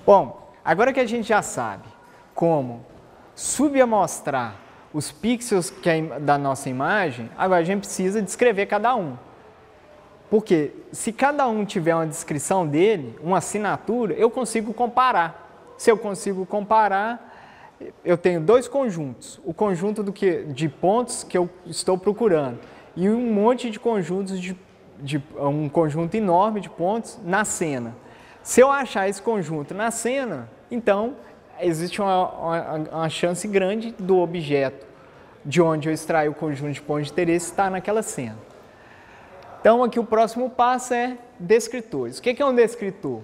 Bom, agora que a gente já sabe como subamostrar os pixels da nossa imagem, agora a gente precisa descrever cada um. Porque se cada um tiver uma descrição dele, uma assinatura, eu consigo comparar. Se eu consigo comparar, eu tenho dois conjuntos. O conjunto de pontos que eu estou procurando e um monte de conjuntos, um conjunto enorme de pontos na cena. Se eu achar esse conjunto na cena, então existe uma chance grande do objeto de onde eu extraio o conjunto de pontos de interesse estar naquela cena. Então, aqui o próximo passo é descritores. O que é um descritor?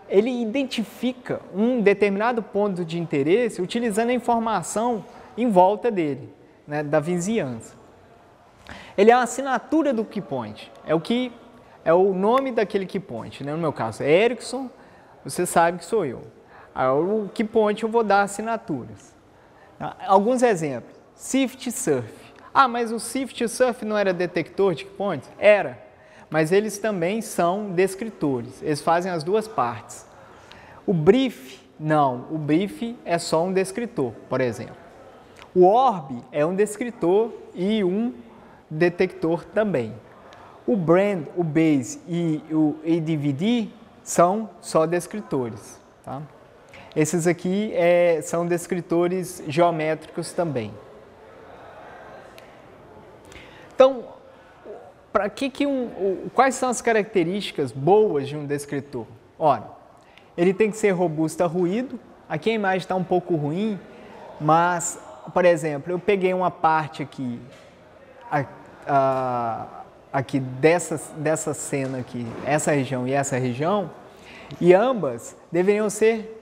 Ele identifica um determinado ponto de interesse utilizando a informação em volta dele, né, da vizinhança. Ele é a assinatura do keypoint, é o nome daquele keypoint, né? No meu caso é Erickson, você sabe que sou eu. O keypoint eu vou dar assinaturas. Alguns exemplos, Swift Surf. Ah, mas o Swift Surf não era detector de keypoints? Era, mas eles também são descritores, eles fazem as duas partes. O Brief, não, o Brief é só um descritor, por exemplo. O Orb é um descritor e um detector também. O Brand, o Base e o ADVD são só descritores. Tá? Esses aqui são descritores geométricos também. Então, quais são as características boas de um descritor? Ora, ele tem que ser robusto a ruído. Aqui a imagem está um pouco ruim, mas, por exemplo, eu peguei uma parte aqui, aqui dessa cena aqui, essa região e essa região, e ambas deveriam ser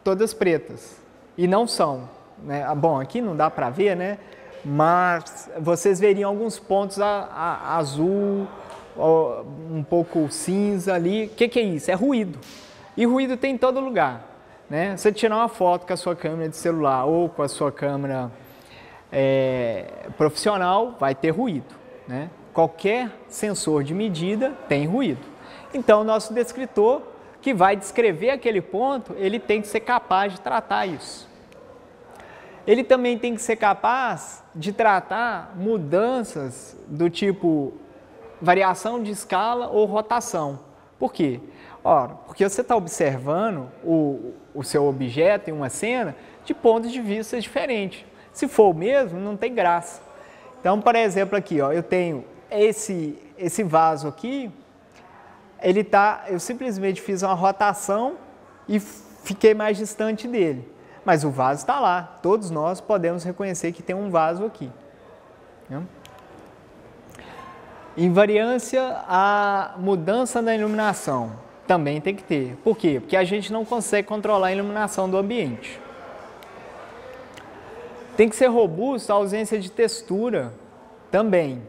todas pretas, e não são, né? Bom, aqui não dá para ver, né? Mas vocês veriam alguns pontos azul, um pouco cinza ali. O que é isso? É ruído. E ruído tem em todo lugar, né? Você tirar uma foto com a sua câmera de celular ou com a sua câmera profissional, vai ter ruído, né? Qualquer sensor de medida tem ruído. Então, o nosso descritor, que vai descrever aquele ponto, ele tem que ser capaz de tratar isso. Ele também tem que ser capaz de tratar mudanças do tipo variação de escala ou rotação. Por quê? Ora, porque você está observando o seu objeto em uma cena de pontos de vista diferentes. Se for o mesmo, não tem graça. Então, por exemplo, aqui, ó, eu tenho esse vaso aqui, eu simplesmente fiz uma rotação e fiquei mais distante dele. Mas o vaso está lá, todos nós podemos reconhecer que tem um vaso aqui. Invariância, a mudança da iluminação também tem que ter. Por quê? Porque a gente não consegue controlar a iluminação do ambiente. Tem que ser robusto a ausência de textura também.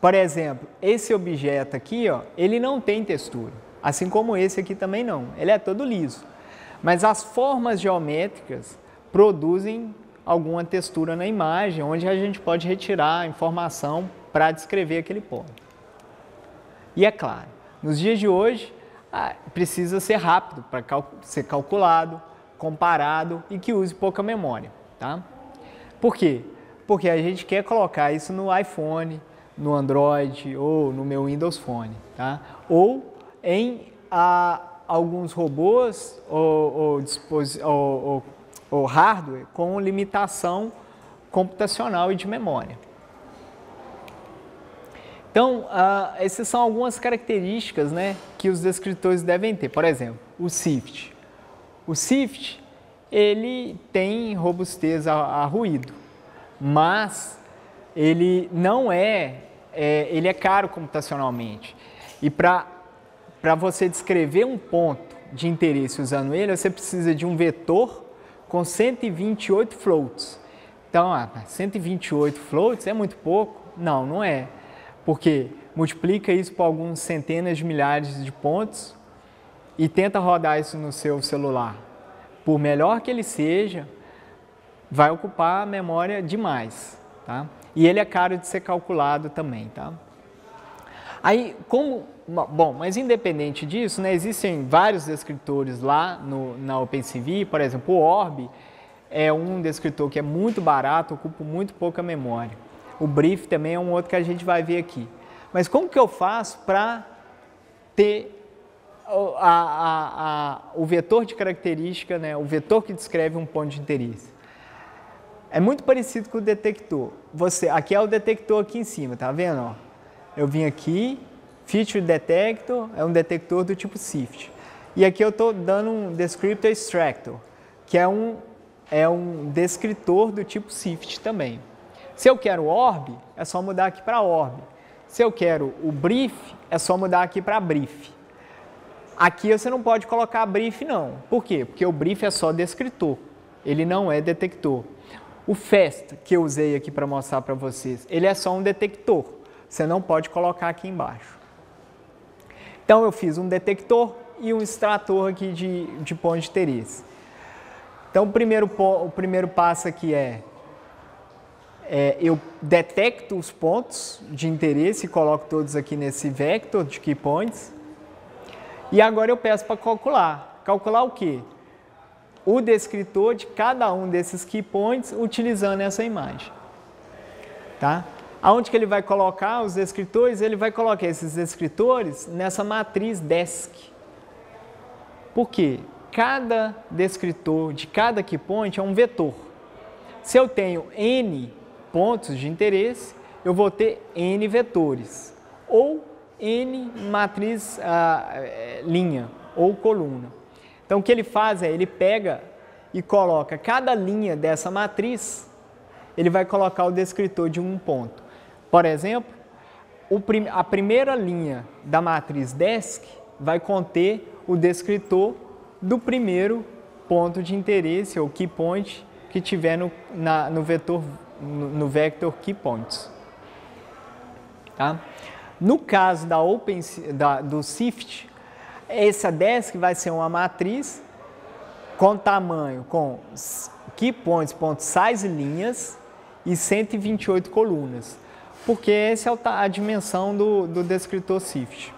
Por exemplo, esse objeto aqui, ó, ele não tem textura, assim como esse aqui também não, ele é todo liso. Mas as formas geométricas produzem alguma textura na imagem, onde a gente pode retirar a informação para descrever aquele ponto. E é claro, nos dias de hoje, precisa ser rápido para ser calculado, comparado e que use pouca memória. Tá? Por quê? Porque a gente quer colocar isso no iPhone, no Android ou no meu Windows Phone. Tá? Ou em alguns robôs ou hardware com limitação computacional e de memória. Então, essas são algumas características, né, que os descritores devem ter. Por exemplo, o Swift. O Swift, ele tem robustez a ruído, mas ele não ele é caro computacionalmente. E para você descrever um ponto de interesse usando ele, você precisa de um vetor com 128 floats. Então, 128 floats é muito pouco? Não, não é. Porque multiplica isso por algumas centenas de milhares de pontos e tenta rodar isso no seu celular. Por melhor que ele seja, vai ocupar a memória demais. Tá? E ele é caro de ser calculado também. Tá? Aí, bom, mas independente disso, né, existem vários descritores lá na OpenCV, por exemplo, o Orb é um descritor que é muito barato, ocupa muito pouca memória. O Brief também é um outro que a gente vai ver aqui. Mas como que eu faço para ter o vetor de característica, né, o vetor que descreve um ponto de interesse? É muito parecido com o detector. Aqui é o detector aqui em cima, tá vendo? Ó? Eu vim aqui, Feature Detector é um detector do tipo SIFT. E aqui eu estou dando um Descriptor Extractor, que é um descritor do tipo SIFT também. Se eu quero Orb, é só mudar aqui para Orb. Se eu quero o Brief, é só mudar aqui para Brief. Aqui você não pode colocar Brief não. Por quê? Porque o Brief é só descritor, ele não é detector. O FAST, que eu usei aqui para mostrar para vocês, ele é só um detector. Você não pode colocar aqui embaixo. Então, eu fiz um detector e um extrator aqui de ponto de interesse. Então, o primeiro passo aqui eu detecto os pontos de interesse e coloco todos aqui nesse vector de key points. E agora eu peço para calcular. Calcular o quê? O descritor de cada um desses key points utilizando essa imagem. Tá? Aonde que ele vai colocar os descritores? Ele vai colocar esses descritores nessa matriz DESC. Por quê? Cada descritor de cada key point é um vetor. Se eu tenho N pontos de interesse, eu vou ter N vetores. Ou N matriz linha ou coluna. Então, o que ele faz ele pega e coloca cada linha dessa matriz, ele vai colocar o descritor de um ponto. Por exemplo, a primeira linha da matriz DESC vai conter o descritor do primeiro ponto de interesse, ou key point, que tiver no vector key points. Tá? No caso do SIFT, essa DESC vai ser uma matriz com tamanho, com key points.size linhas e 128 colunas, porque essa é a dimensão do descritor SIFT.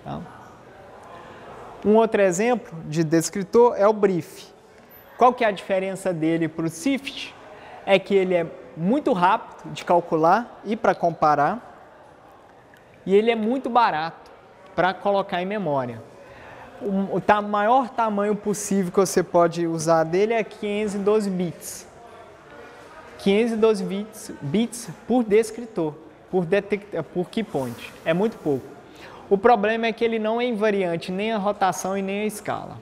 Tá? Um outro exemplo de descritor é o Brief. Qual que é a diferença dele para o SIFT? É que ele é muito rápido de calcular e para comparar, e ele é muito barato para colocar em memória. O maior tamanho possível que você pode usar dele é 512 bits. 512 bits por descritor, por key point. É muito pouco. O problema é que ele não é invariante nem a rotação e nem a escala.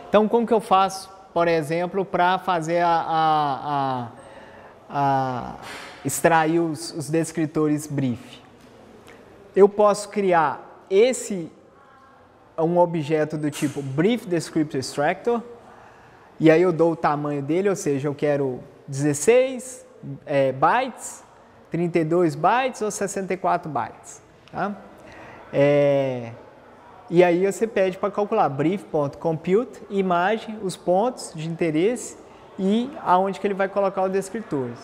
Então, como que eu faço, por exemplo, para fazer extrair os descritores Brief? Eu posso criar um objeto do tipo Brief Descriptor Extractor, e aí eu dou o tamanho dele, ou seja, eu quero 16 bytes, 32 bytes ou 64 bytes. Tá? E aí você pede para calcular brief.compute, imagem, os pontos de interesse e aonde que ele vai colocar os descritores.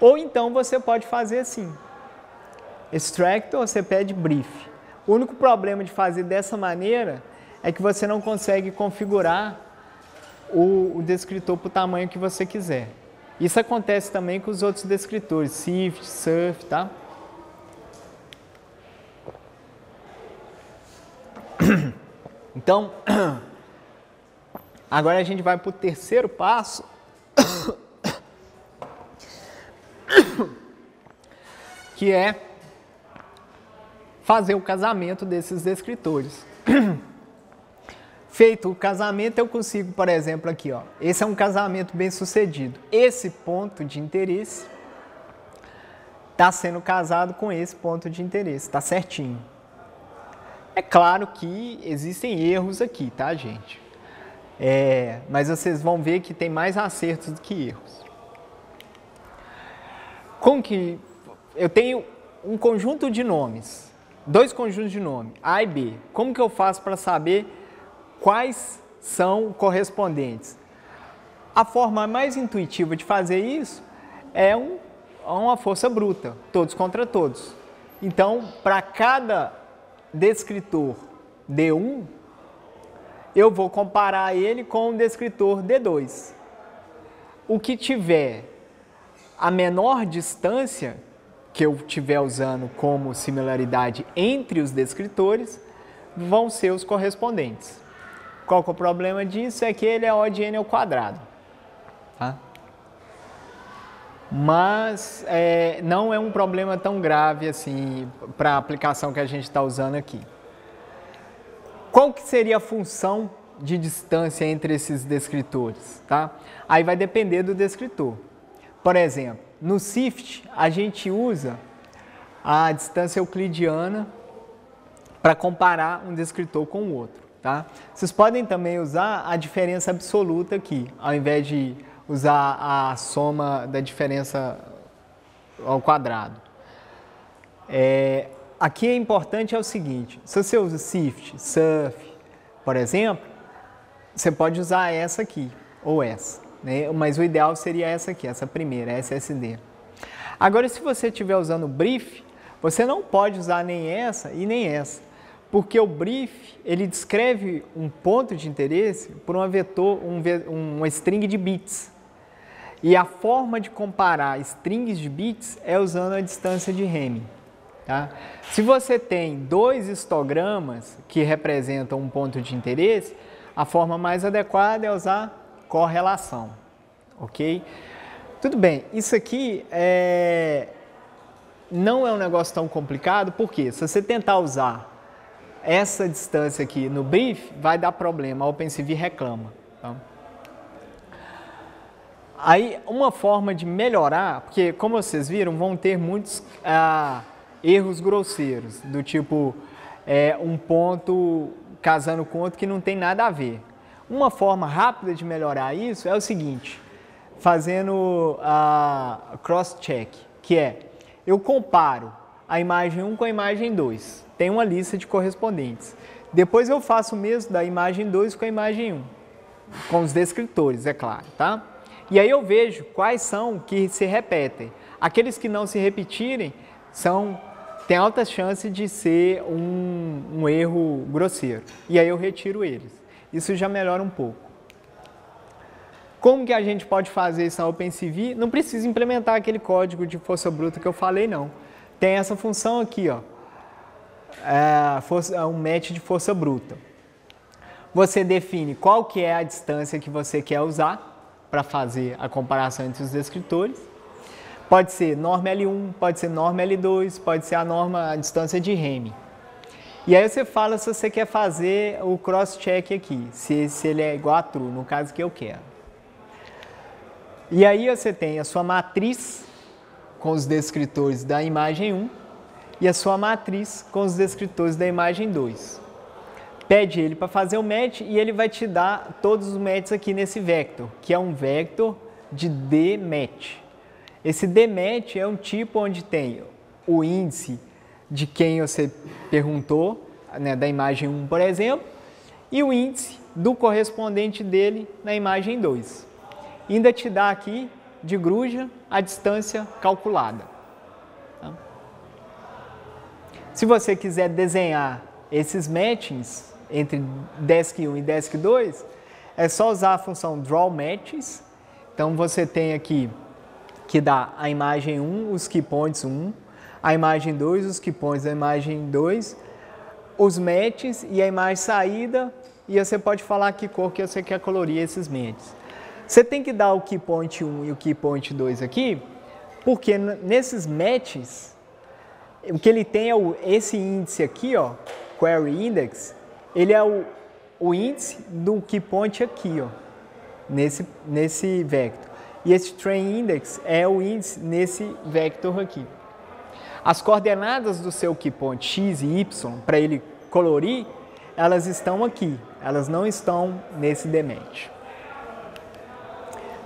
Ou então você pode fazer assim. Extractor, você pede brief. O único problema de fazer dessa maneira é que você não consegue configurar o descritor para o tamanho que você quiser. Isso acontece também com os outros descritores, SIFT, SURF, tá? Então, agora a gente vai para o terceiro passo, que é fazer o casamento desses descritores. Feito o casamento, eu consigo, por exemplo, aqui, ó, esse é um casamento bem sucedido. Esse ponto de interesse está sendo casado com esse ponto de interesse, está certinho. É claro que existem erros aqui, tá, gente? Mas vocês vão ver que tem mais acertos do que erros. Como que eu tenho um conjunto de nomes, dois conjuntos de nome, A e B. Como que eu faço para saber quais são correspondentes? A forma mais intuitiva de fazer isso é uma força bruta, todos contra todos. Então, para cada descritor D1, eu vou comparar ele com o descritor D2. O que tiver a menor distância que eu estiver usando como similaridade entre os descritores vão ser os correspondentes. Qual que é o problema disso? É que ele é O de n ao quadrado. Tá? Mas não é um problema tão grave assim para a aplicação que a gente está usando aqui. Qual que seria a função de distância entre esses descritores? Tá? Aí vai depender do descritor. Por exemplo, no SIFT a gente usa a distância euclidiana para comparar um descritor com o outro. Tá? Vocês podem também usar a diferença absoluta aqui, ao invés de usar a soma da diferença ao quadrado. Aqui é importante é o seguinte, se você usa SIFT, SURF, por exemplo, você pode usar essa aqui, ou essa, né? Mas o ideal seria essa aqui, essa primeira, SSD. Agora, se você estiver usando o BRIF, você não pode usar nem essa e nem essa, porque o BRIF, ele descreve um ponto de interesse por uma string de bits. E a forma de comparar strings de bits é usando a distância de Hamming. Tá? Se você tem dois histogramas que representam um ponto de interesse, a forma mais adequada é usar correlação. Ok? Tudo bem, isso aqui não é um negócio tão complicado, porque se você tentar usar essa distância aqui no BRIF, vai dar problema, a OpenCV reclama. Tá? Aí, uma forma de melhorar, porque como vocês viram, vão ter muitos erros grosseiros, do tipo um ponto casando com outro que não tem nada a ver. Uma forma rápida de melhorar isso é o seguinte, fazendo cross-check, que é, eu comparo a imagem 1 com a imagem 2, tem uma lista de correspondentes. Depois eu faço o mesmo da imagem 2 com a imagem 1, com os descritores, é claro, tá? E aí eu vejo quais são que se repetem. Aqueles que não se repetirem tem alta chance de ser um erro grosseiro. E aí eu retiro eles. Isso já melhora um pouco. Como que a gente pode fazer isso na OpenCV? Não precisa implementar aquele código de força bruta que eu falei, não. Tem essa função aqui, ó, um match de força bruta. Você define qual que é a distância que você quer usar para fazer a comparação entre os descritores. Pode ser norma L1, pode ser norma L2, pode ser a distância de Hamming. E aí você fala se você quer fazer o cross-check aqui, se ele é igual a true, no caso que eu quero. E aí você tem a sua matriz com os descritores da imagem 1 e a sua matriz com os descritores da imagem 2. Pede ele para fazer o match e ele vai te dar todos os matches aqui nesse vector, que é um vector de D-match. Esse D-match é um tipo onde tem o índice de quem você perguntou, né, da imagem 1, por exemplo, e o índice do correspondente dele na imagem 2. Ainda te dá aqui, de gruja, a distância calculada. Tá? Se você quiser desenhar esses matchings entre DESC1 e DESC2, é só usar a função drawMatches. Então você tem aqui que dá a imagem 1, os key points 1, a imagem 2, os key points da imagem 2, os matches e a imagem saída, e você pode falar que cor que você quer colorir esses matches. Você tem que dar o key point 1 e o key point 2 aqui, porque nesses matches, o que ele tem é esse índice aqui, ó, query index, ele é o índice do key point aqui, ó, nesse vector. E esse train index é o índice nesse vector aqui. As coordenadas do seu key point x e y, para ele colorir, elas estão aqui, elas não estão nesse DMatch.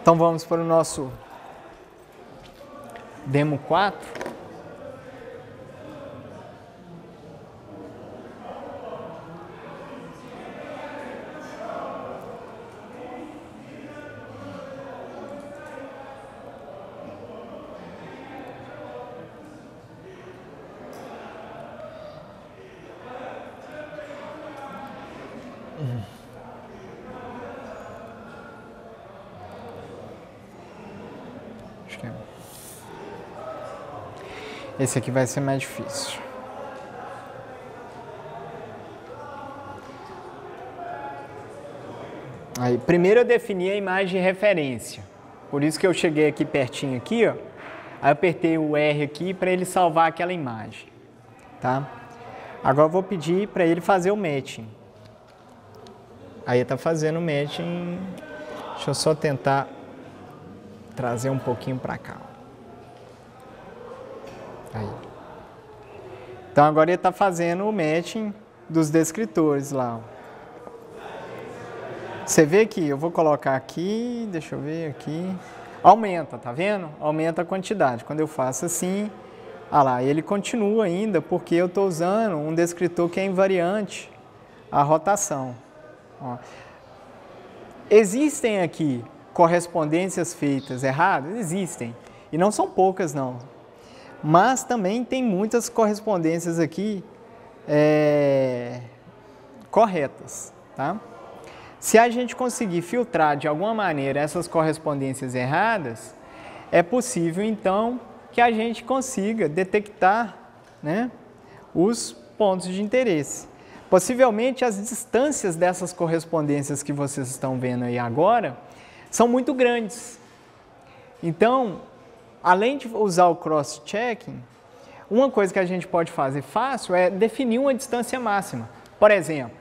Então vamos para o nosso demo 4. Acho que é. Esse aqui vai ser mais difícil. Aí, primeiro eu defini a imagem de referência. Por isso que eu cheguei aqui pertinho aqui, ó. Aí eu apertei o R aqui para ele salvar aquela imagem, tá? Agora eu vou pedir para ele fazer o matching. Aí ele está fazendo o matching. Deixa eu só tentar trazer um pouquinho para cá. Aí. Então agora ele está fazendo o matching dos descritores lá. Você vê que eu vou colocar aqui, deixa eu ver aqui. Aumenta, tá vendo? Aumenta a quantidade. Quando eu faço assim, ah lá, ele continua ainda porque eu estou usando um descritor que é invariante a rotação. Ó. Existem aqui correspondências feitas erradas? Existem. E não são poucas, não. Mas também tem muitas correspondências aqui corretas, tá? Se a gente conseguir filtrar de alguma maneira essas correspondências erradas, é possível então que a gente consiga detectar, né, os pontos de interesse. Possivelmente as distâncias dessas correspondências que vocês estão vendo aí agora são muito grandes. Então, além de usar o cross-checking, uma coisa que a gente pode fazer fácil é definir uma distância máxima. Por exemplo,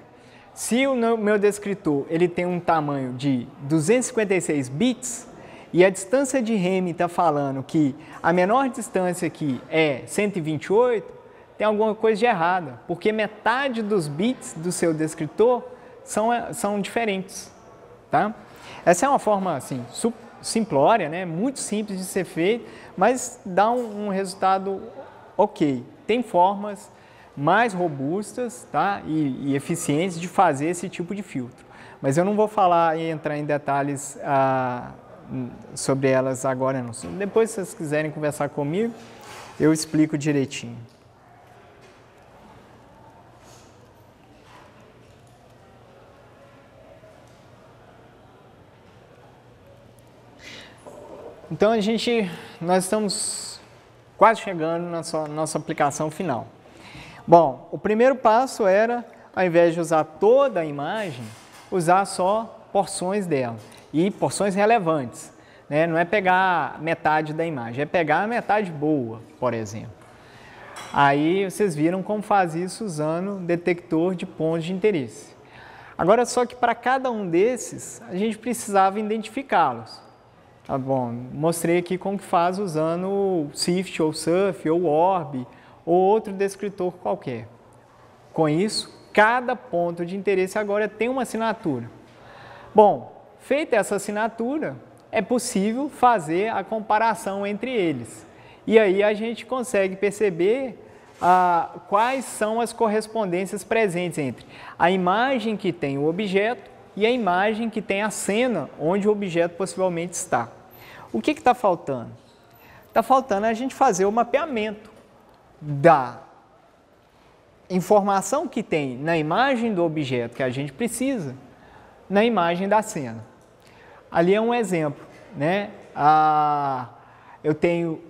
se o meu descritor ele tem um tamanho de 256 bits e a distância de Hamming está falando que a menor distância aqui é 128, tem alguma coisa de errada, porque metade dos bits do seu descritor são diferentes, tá? Essa é uma forma assim, simplória, né? Muito simples de ser feita, mas dá um resultado ok. Tem formas mais robustas, tá? e eficientes de fazer esse tipo de filtro. Mas eu não vou falar e entrar em detalhes sobre elas agora, não. Depois, se vocês quiserem conversar comigo, eu explico direitinho. Então, nós estamos quase chegando na nossa aplicação final. Bom, o primeiro passo era, ao invés de usar toda a imagem, usar só porções dela, e porções relevantes, né? Não é pegar metade da imagem, é pegar a metade boa, por exemplo. Aí vocês viram como faz isso usando detector de pontos de interesse. Agora, só que para cada um desses, a gente precisava identificá-los. Tá bom, mostrei aqui como que faz usando o SIFT, ou SURF, ou ORB, ou outro descritor qualquer. Com isso, cada ponto de interesse agora tem uma assinatura. Bom, feita essa assinatura, é possível fazer a comparação entre eles. E aí a gente consegue perceber quais são as correspondências presentes entre a imagem que tem o objeto e a imagem que tem a cena onde o objeto possivelmente está. O que está faltando? Está faltando a gente fazer o mapeamento da informação que tem na imagem do objeto que a gente precisa, na imagem da cena. Ali é um exemplo, né? Eu tenho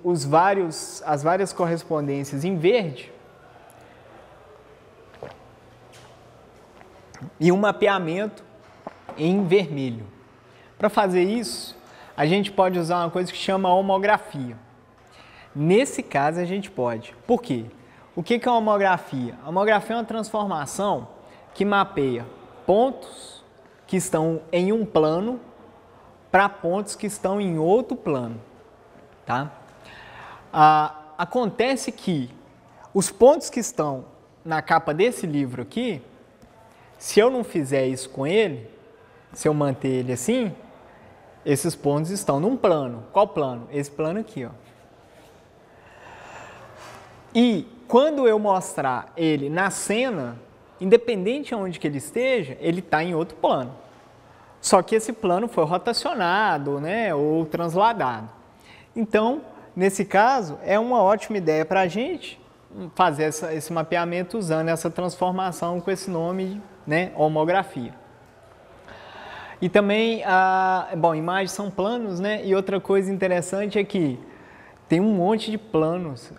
as várias correspondências em verde e um mapeamento em vermelho. Para fazer isso, a gente pode usar uma coisa que chama homografia. Nesse caso, a gente pode. Por quê? O que é uma homografia? A homografia é uma transformação que mapeia pontos que estão em um plano para pontos que estão em outro plano. Tá? Acontece que os pontos que estão na capa desse livro aqui, se eu não fizer isso com ele, se eu manter ele assim, esses pontos estão num plano. Qual plano? Esse plano aqui, ó. E quando eu mostrar ele na cena, independente de onde que ele esteja, ele está em outro plano. Só que esse plano foi rotacionado, né, ou transladado. Então, nesse caso, é uma ótima ideia para a gente fazer esse mapeamento usando essa transformação com esse nome, né, homografia. E também, bom, imagens são planos, né? E outra coisa interessante é que tem um monte de planos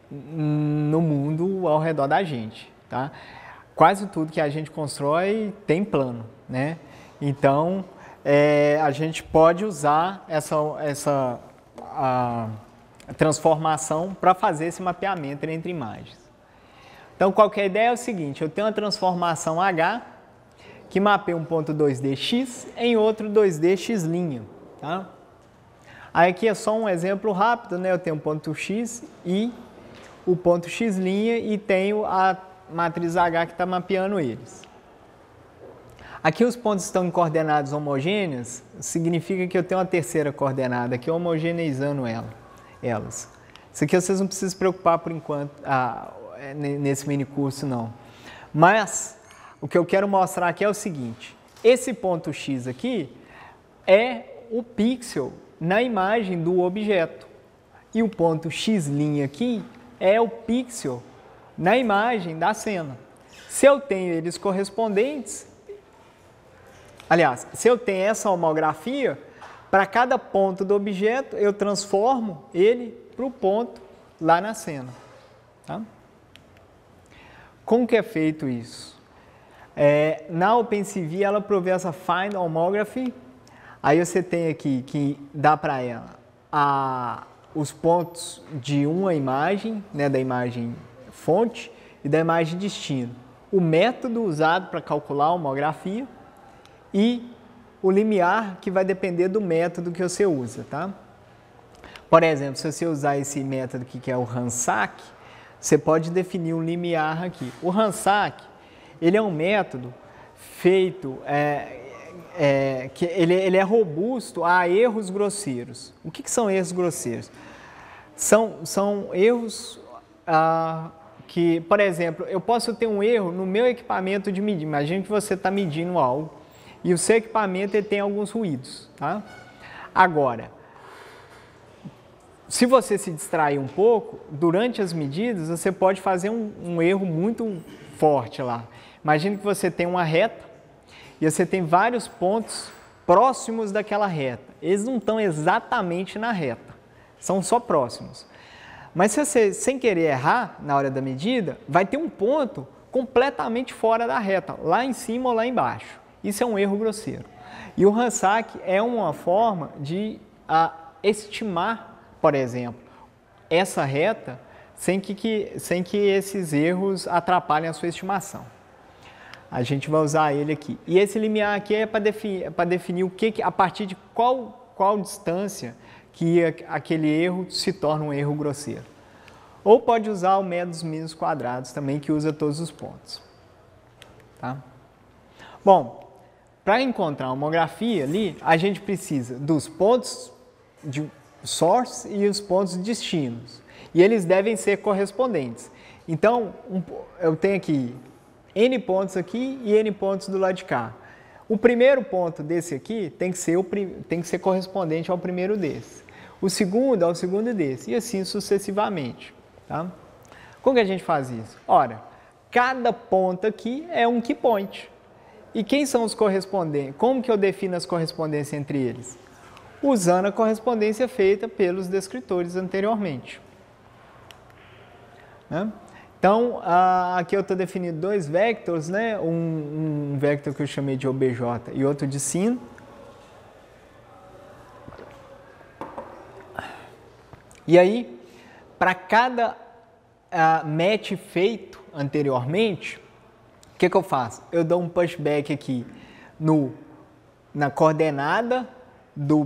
no mundo ao redor da gente, tá? Quase tudo que a gente constrói tem plano, né? Então, a gente pode usar essa transformação para fazer esse mapeamento entre imagens. Então, qualquer ideia é o seguinte, eu tenho uma transformação H que mapeia um ponto 2D X em outro 2D X', tá? Aí aqui é só um exemplo rápido, né? Eu tenho um ponto X e o ponto X' e tenho a matriz H que está mapeando eles. Aqui os pontos estão em coordenadas homogêneas, significa que eu tenho uma terceira coordenada aqui homogeneizando elas. Isso aqui vocês não precisam se preocupar por enquanto, nesse mini curso não. Mas o que eu quero mostrar aqui é o seguinte, esse ponto X aqui é o pixel na imagem do objeto e o ponto X' aqui é o pixel na imagem da cena. Se eu tenho eles correspondentes, aliás, se eu tenho essa homografia, para cada ponto do objeto eu transformo ele para o ponto lá na cena. Tá? Como que é feito isso? Na OpenCV ela provê essa Find Homography, aí você tem aqui que dá para ela os pontos de uma imagem, né, da imagem fonte e da imagem destino, o método usado para calcular a homografia e o limiar que vai depender do método que você usa, tá? Por exemplo, se você usar esse método aqui que é o Randsack, você pode definir um limiar aqui. O Randsack, ele é um método feito, que ele é robusto a erros grosseiros. O que são erros grosseiros? São erros que, por exemplo, eu posso ter um erro no meu equipamento de medir. Imagina que você está medindo algo e o seu equipamento ele tem alguns ruídos. Tá? Agora, se você se distrair um pouco, durante as medidas você pode fazer um erro muito forte lá. Imagina que você tem uma reta e você tem vários pontos próximos daquela reta. Eles não estão exatamente na reta, são só próximos. Mas se você, sem querer errar na hora da medida, vai ter um ponto completamente fora da reta, lá em cima ou lá embaixo. Isso é um erro grosseiro. E o Randsack é uma forma de estimar, por exemplo, essa reta sem que esses erros atrapalhem a sua estimação. A gente vai usar ele aqui. E esse limiar aqui é para definir o que, a partir de qual distância que aquele erro se torna um erro grosseiro. Ou pode usar o método dos mínimos quadrados também, que usa todos os pontos. Tá? Bom, para encontrar a homografia ali, a gente precisa dos pontos de source e os pontos destinos. E eles devem ser correspondentes. Então, eu tenho aqui N pontos aqui e N pontos do lado de cá. O primeiro ponto desse aqui tem que ser correspondente ao primeiro desse. O segundo ao segundo desse. E assim sucessivamente. Tá? Como que a gente faz isso? Ora, cada ponto aqui é um key point. E quem são os correspondentes? Como que eu defino as correspondências entre eles? Usando a correspondência feita pelos descritores anteriormente. Né? Então, aqui eu estou definindo dois vectors, né? Um vector que eu chamei de obj e outro de sin. E aí, para cada match feito anteriormente, o que eu faço? Eu dou um pushback aqui na coordenada do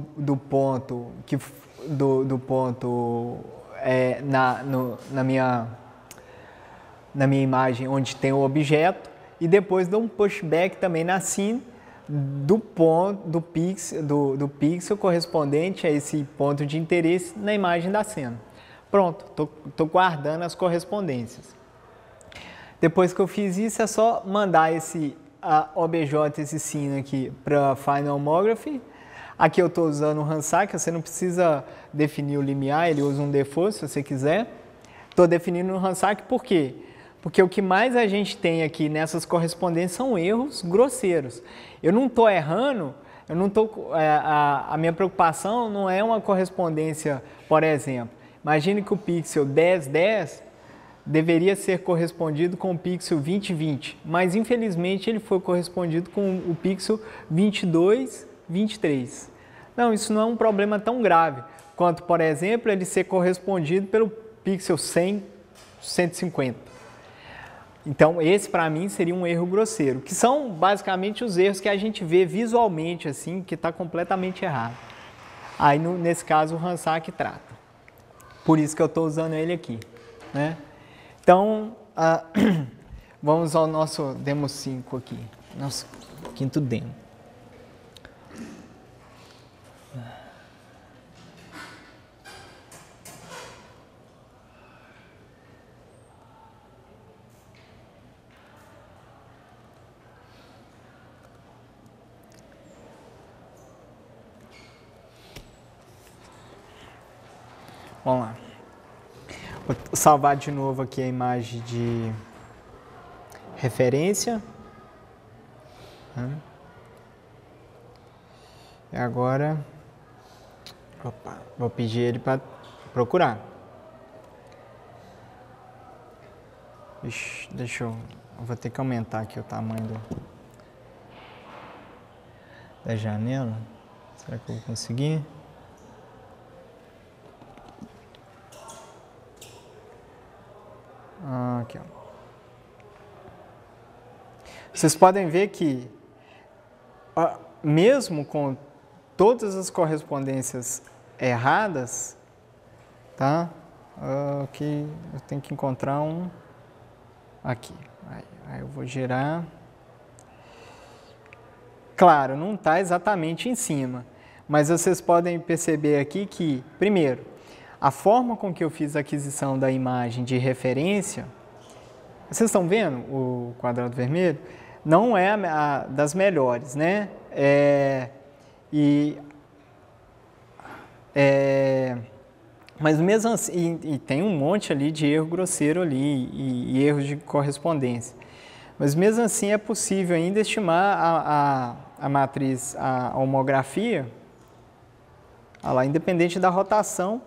ponto na minha imagem onde tem o objeto e depois dou um pushback também na sin do ponto do pixel correspondente a esse ponto de interesse na imagem da cena. Pronto, tô guardando as correspondências. Depois que eu fiz isso, é só mandar esse obj, esse sin aqui para Final Homography. Aqui eu estou usando o Randsack, você não precisa definir o limiar, ele usa um default se você quiser. Estou definindo o Randsack por quê? Porque o que mais a gente tem aqui nessas correspondências são erros grosseiros. Eu não estou errando, eu não tô, a minha preocupação não é uma correspondência, por exemplo. Imagine que o pixel 1010 deveria ser correspondido com o pixel 2020, mas infelizmente ele foi correspondido com o pixel 2223. Não, isso não é um problema tão grave quanto, por exemplo, ele ser correspondido pelo pixel 100, 150. Então, esse para mim seria um erro grosseiro, que são basicamente os erros que a gente vê visualmente, assim, que está completamente errado. Aí, nesse caso, o Randsack trata. Por isso que eu estou usando ele aqui, né? Então, vamos ao nosso demo 5 aqui, nosso quinto demo. Vamos lá. Vou salvar de novo aqui a imagem de referência. E agora, vou pedir ele para procurar. Ixi, eu vou ter que aumentar aqui o tamanho da janela. Será que eu vou conseguir? Aqui, ó. Vocês podem ver que, mesmo com todas as correspondências erradas, tá? Aqui eu tenho que encontrar um aqui. Aí eu vou girar. Claro, não está exatamente em cima, mas vocês podem perceber aqui que, primeiro, a forma com que eu fiz a aquisição da imagem de referência, vocês estão vendo o quadrado vermelho? Não é das melhores, né? Mas mesmo assim, e tem um monte ali de erro grosseiro ali e erros de correspondência. Mas mesmo assim é possível ainda estimar a matriz, a homografia, lá, independente da rotação,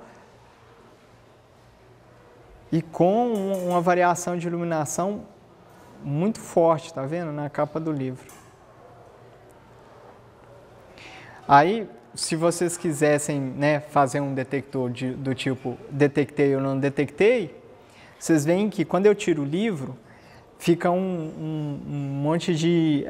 e com uma variação de iluminação muito forte, tá vendo? Na capa do livro. Aí, se vocês quisessem, né, fazer um detector do tipo detectei ou não detectei, vocês veem que quando eu tiro o livro, fica um monte de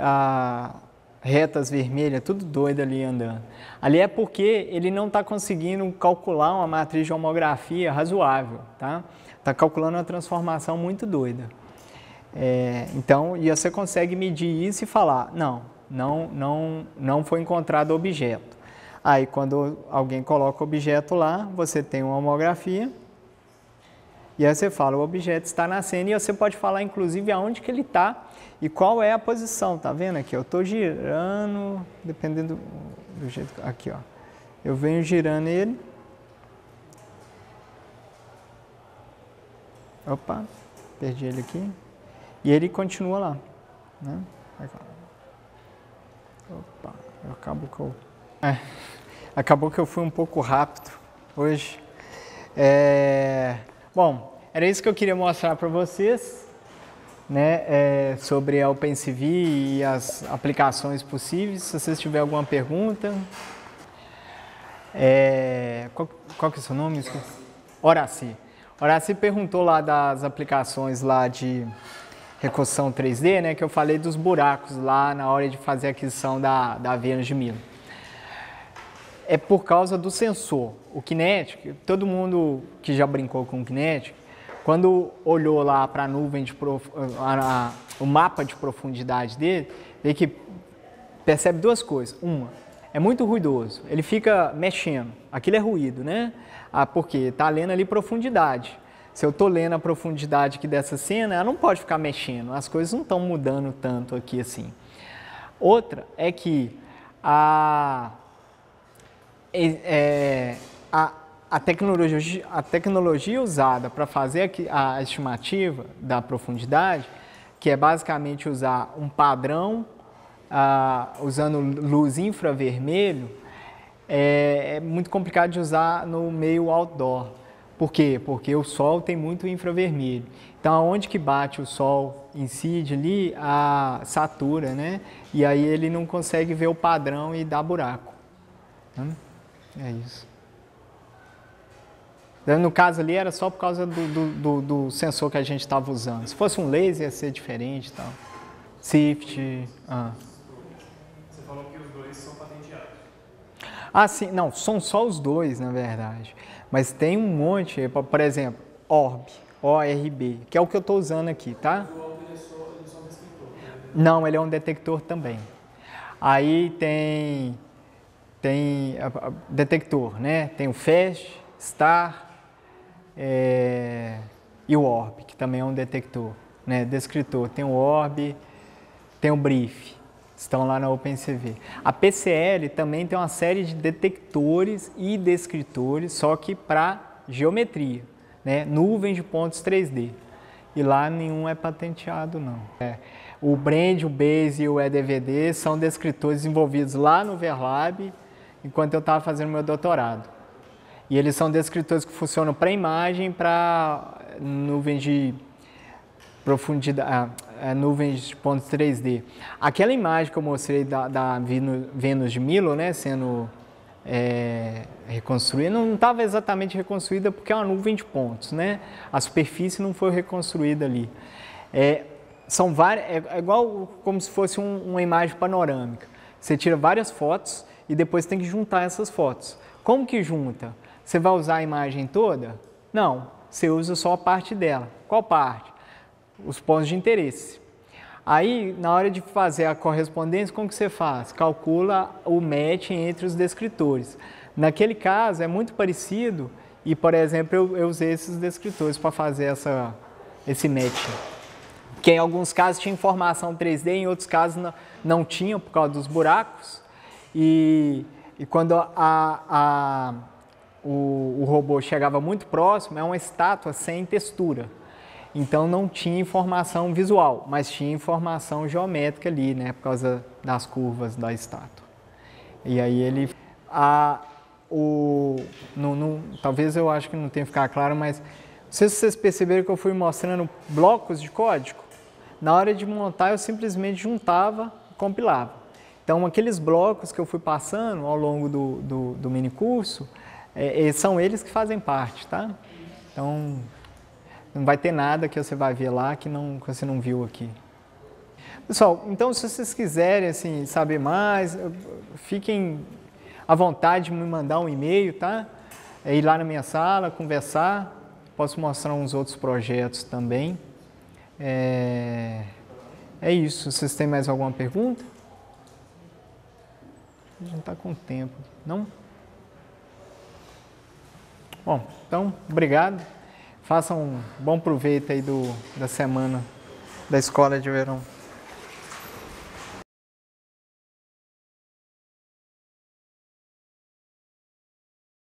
retas vermelhas, tudo doido ali andando. Ali é porque ele não está conseguindo calcular uma matriz de homografia razoável, tá? Está calculando uma transformação muito doida. Então, e você consegue medir isso e falar, não foi encontrado objeto. Aí, quando alguém coloca o objeto lá, você tem uma homografia, e aí você fala, o objeto está na cena, e você pode falar, inclusive, aonde que ele está e qual é a posição, tá vendo aqui? Eu estou girando, dependendo do jeito... Aqui, ó. Eu venho girando ele. Opa, perdi ele aqui. E ele continua lá, né? Opa, acabou que eu fui um pouco rápido hoje. Bom, era isso que eu queria mostrar para vocês, né? Sobre a OpenCV e as aplicações possíveis. Se vocês tiverem alguma pergunta, qual que é o seu nome? Horaci. Horaci perguntou lá das aplicações lá de reconstrução 3D, né, que eu falei dos buracos lá na hora de fazer a aquisição da Vênus de Milo. É por causa do sensor. O Kinetic, todo mundo que já brincou com o Kinetic, quando olhou lá para a nuvem, o mapa de profundidade dele, vê que percebe duas coisas. Uma, é muito ruidoso, ele fica mexendo, aquilo é ruído, né? Porque está lendo ali profundidade. Se eu estou lendo a profundidade aqui dessa cena, ela não pode ficar mexendo, as coisas não estão mudando tanto aqui assim. Outra é que a tecnologia usada para fazer a estimativa da profundidade, que é basicamente usar um padrão usando luz infravermelho, é muito complicado de usar no meio outdoor. Por quê? Porque o sol tem muito infravermelho. Então, onde que bate o sol incide ali, satura, né? E aí ele não consegue ver o padrão e dá buraco. É isso. No caso ali era só por causa do sensor que a gente estava usando. Se fosse um laser ia ser diferente e tal. SIFT. Você falou que os dois são patenteados. Sim, não, são só os dois, na verdade. Mas tem um monte, por exemplo, ORB, ORB, que é o que eu estou usando aqui, tá? O ORB ele é só um descritor. Não, ele é um detector também. Aí tem detector, né? Tem o FAST, STAR e o ORB, que também é um detector, né? Descritor. Tem o ORB, tem o BRIEF, estão lá na OpenCV. A PCL também tem uma série de detectores e descritores, só que para geometria, né? Nuvens de pontos 3D. E lá nenhum é patenteado, não. O Brand, o Base e o EDVD são descritores desenvolvidos lá no Verlab, enquanto eu estava fazendo meu doutorado. E eles são descritores que funcionam para imagem, para nuvens de profundidade, nuvens de pontos 3D. Aquela imagem que eu mostrei da Vênus de Milo, né, sendo reconstruída, não estava exatamente reconstruída porque é uma nuvem de pontos, né? A superfície não foi reconstruída ali. São várias, é igual como se fosse uma imagem panorâmica. Você tira várias fotos e depois tem que juntar essas fotos. Como que junta? Você vai usar a imagem toda? Não, você usa só a parte dela. Qual parte? Os pontos de interesse. Aí, na hora de fazer a correspondência, como que você faz? Calcula o match entre os descritores. Naquele caso, é muito parecido e, por exemplo, eu usei esses descritores para fazer esse match. Que em alguns casos tinha informação 3D, em outros casos não tinha por causa dos buracos. E quando o robô chegava muito próximo, é uma estátua sem textura. Então não tinha informação visual, mas tinha informação geométrica ali, né, por causa das curvas da estátua. E aí ele... talvez eu acho que não tenha ficado claro, mas não sei se vocês perceberam que eu fui mostrando blocos de código. Na hora de montar, eu simplesmente juntava e compilava. Então, aqueles blocos que eu fui passando ao longo do mini curso, são eles que fazem parte, tá? Então, não vai ter nada que você vai ver lá que você não viu aqui. Pessoal, então, se vocês quiserem assim, saber mais, fiquem à vontade de me mandar um e-mail, tá? Ir lá na minha sala, conversar. Posso mostrar uns outros projetos também. É isso. Vocês têm mais alguma pergunta? A gente está com tempo, não? Bom, então, obrigado. Façam um bom proveito aí da semana da Escola de Verão.